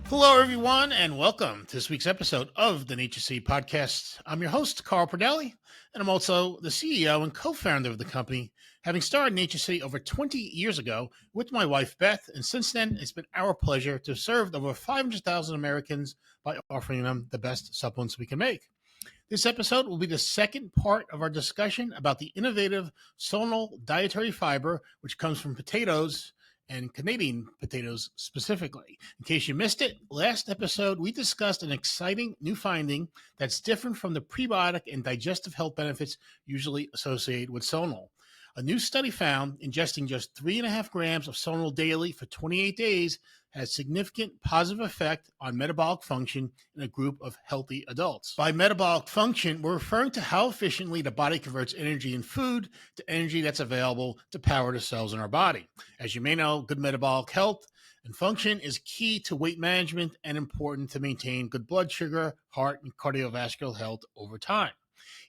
Hello, everyone, and welcome to this week's episode of the NatureCity Podcast. I'm your host, Carl Pradelli, and I'm also the CEO and co-founder of the company, having started NatureCity over 20 years ago with my wife, Beth, and since then, it's been our pleasure to serve over 500,000 Americans by offering them the best supplements we can make. This episode will be the second part of our discussion about the innovative Solnul dietary fiber, which comes from potatoes, and Canadian potatoes specifically. In case you missed it, last episode we discussed an exciting new finding that's different from the prebiotic and digestive health benefits usually associated with Solnul. A new study found ingesting just 3.5 grams of Solnul daily for 28 days has significant positive effect on metabolic function in a group of healthy adults. By metabolic function, we're referring to how efficiently the body converts energy in food to energy that's available to power the cells in our body. As you may know, good metabolic health and function is key to weight management and important to maintain good blood sugar, heart, and cardiovascular health over time.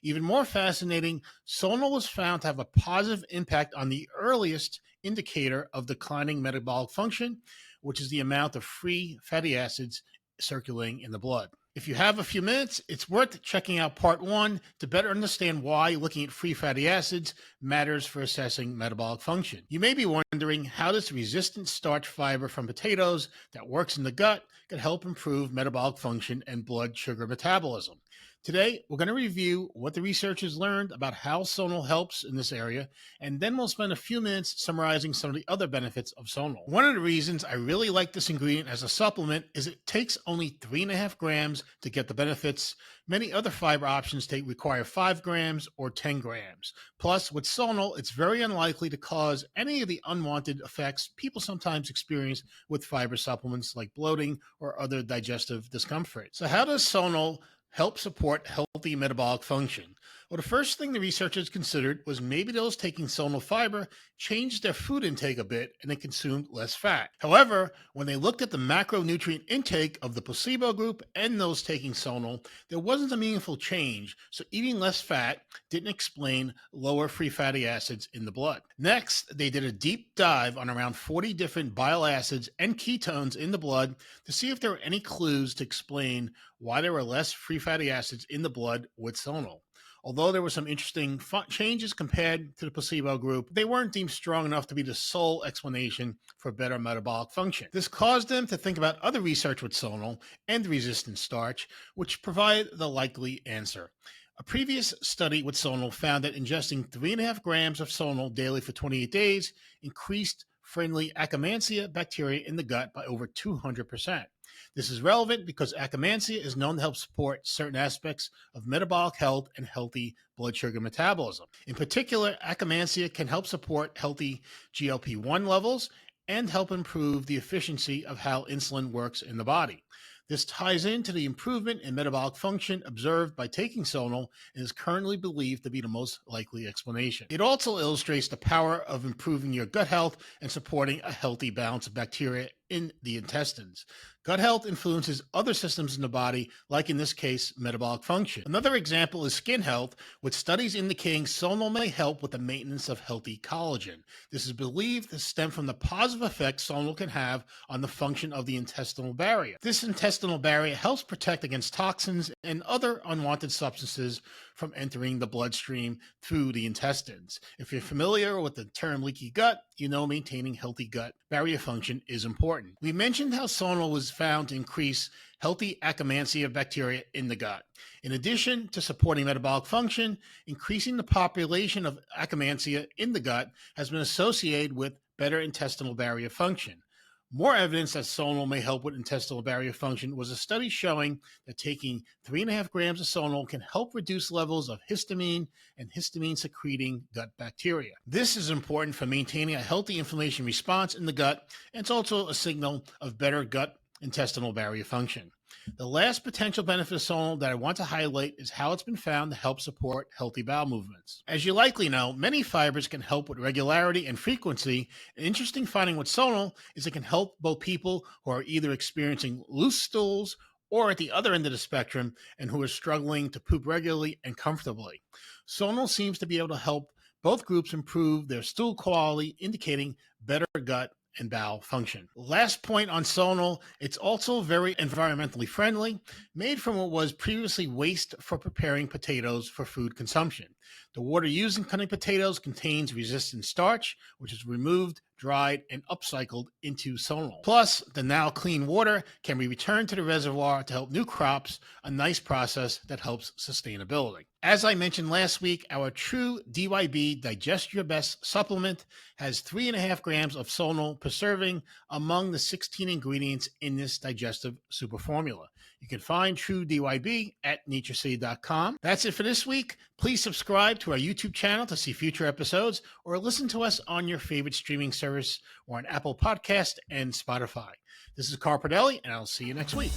Even more fascinating, Solnul was found to have a positive impact on the earliest indicator of declining metabolic function, which is the amount of free fatty acids circulating in the blood. If you have a few minutes, it's worth checking out part 1 to better understand why looking at free fatty acids matters for assessing metabolic function. You may be wondering how this resistant starch fiber from potatoes that works in the gut can help improve metabolic function and blood sugar metabolism. Today, we're going to review what the researchers learned about how Solnul helps in this area, and then we'll spend a few minutes summarizing some of the other benefits of Solnul. One of the reasons I really like this ingredient as a supplement is it takes only 3.5 grams to get the benefits. Many other fiber options require 5 grams or 10 grams. Plus, with Solnul, it's very unlikely to cause any of the unwanted effects people sometimes experience with fiber supplements like bloating or other digestive discomfort. So how does Solnul help support healthy metabolic function? Well, the first thing the researchers considered was maybe those taking Solnul fiber changed their food intake a bit and they consumed less fat. However, when they looked at the macronutrient intake of the placebo group and those taking Solnul, there wasn't a meaningful change, so eating less fat didn't explain lower free fatty acids in the blood. Next, they did a deep dive on around 40 different bile acids and ketones in the blood to see if there were any clues to explain why there were less free fatty acids in the blood with Solnul. Although there were some interesting changes compared to the placebo group, they weren't deemed strong enough to be the sole explanation for better metabolic function. This caused them to think about other research with Solnul and resistant starch, which provide the likely answer. A previous study with Solnul found that ingesting 3.5 grams of Solnul daily for 28 days increased friendly Akkermansia bacteria in the gut by over 200%. This is relevant because Akkermansia is known to help support certain aspects of metabolic health and healthy blood sugar metabolism. In particular, Akkermansia can help support healthy GLP-1 levels and help improve the efficiency of how insulin works in the body. This ties into the improvement in metabolic function observed by taking Solnul and is currently believed to be the most likely explanation. It also illustrates the power of improving your gut health and supporting a healthy balance of bacteria in the intestines. Gut health influences other systems in the body, like in this case, metabolic function. Another example is skin health, with studies indicating Solnul may help with the maintenance of healthy collagen. This is believed to stem from the positive effect Solnul can have on the function of the intestinal barrier. This intestinal barrier helps protect against toxins and other unwanted substances from entering the bloodstream through the intestines. If you're familiar with the term leaky gut, you know maintaining healthy gut barrier function is important. We mentioned how Solnul was found to increase healthy Akkermansia bacteria in the gut. In addition to supporting metabolic function, increasing the population of Akkermansia in the gut has been associated with better intestinal barrier function. More evidence that Solnul may help with intestinal barrier function was a study showing that taking 3.5 grams of Solnul can help reduce levels of histamine and histamine-secreting gut bacteria. This is important for maintaining a healthy inflammation response in the gut, and it's also a signal of better gut intestinal barrier function. The last potential benefit of Solnul that I want to highlight is how it's been found to help support healthy bowel movements. As you likely know, many fibers can help with regularity and frequency. An interesting finding with Solnul is it can help both people who are either experiencing loose stools or at the other end of the spectrum and who are struggling to poop regularly and comfortably. Solnul seems to be able to help both groups improve their stool quality, indicating better gut and bowel function. Last point on Solnul, it's also very environmentally friendly, made from what was previously waste for preparing potatoes for food consumption. The water used in cutting potatoes contains resistant starch, which is removed, dried, and upcycled into Solnul. Plus, the now clean water can be returned to the reservoir to help new crops, a nice process that helps sustainability. As I mentioned last week, our TrueDYB Digest Your Best supplement has 3.5 grams of Solnul per serving among the 16 ingredients in this digestive super formula. You can find TrueDYB at NatureCity.com. That's it for this week. Please subscribe to our YouTube channel to see future episodes or listen to us on your favorite streaming service or on Apple Podcast and Spotify. This is Carl Pradelli, and I'll see you next week.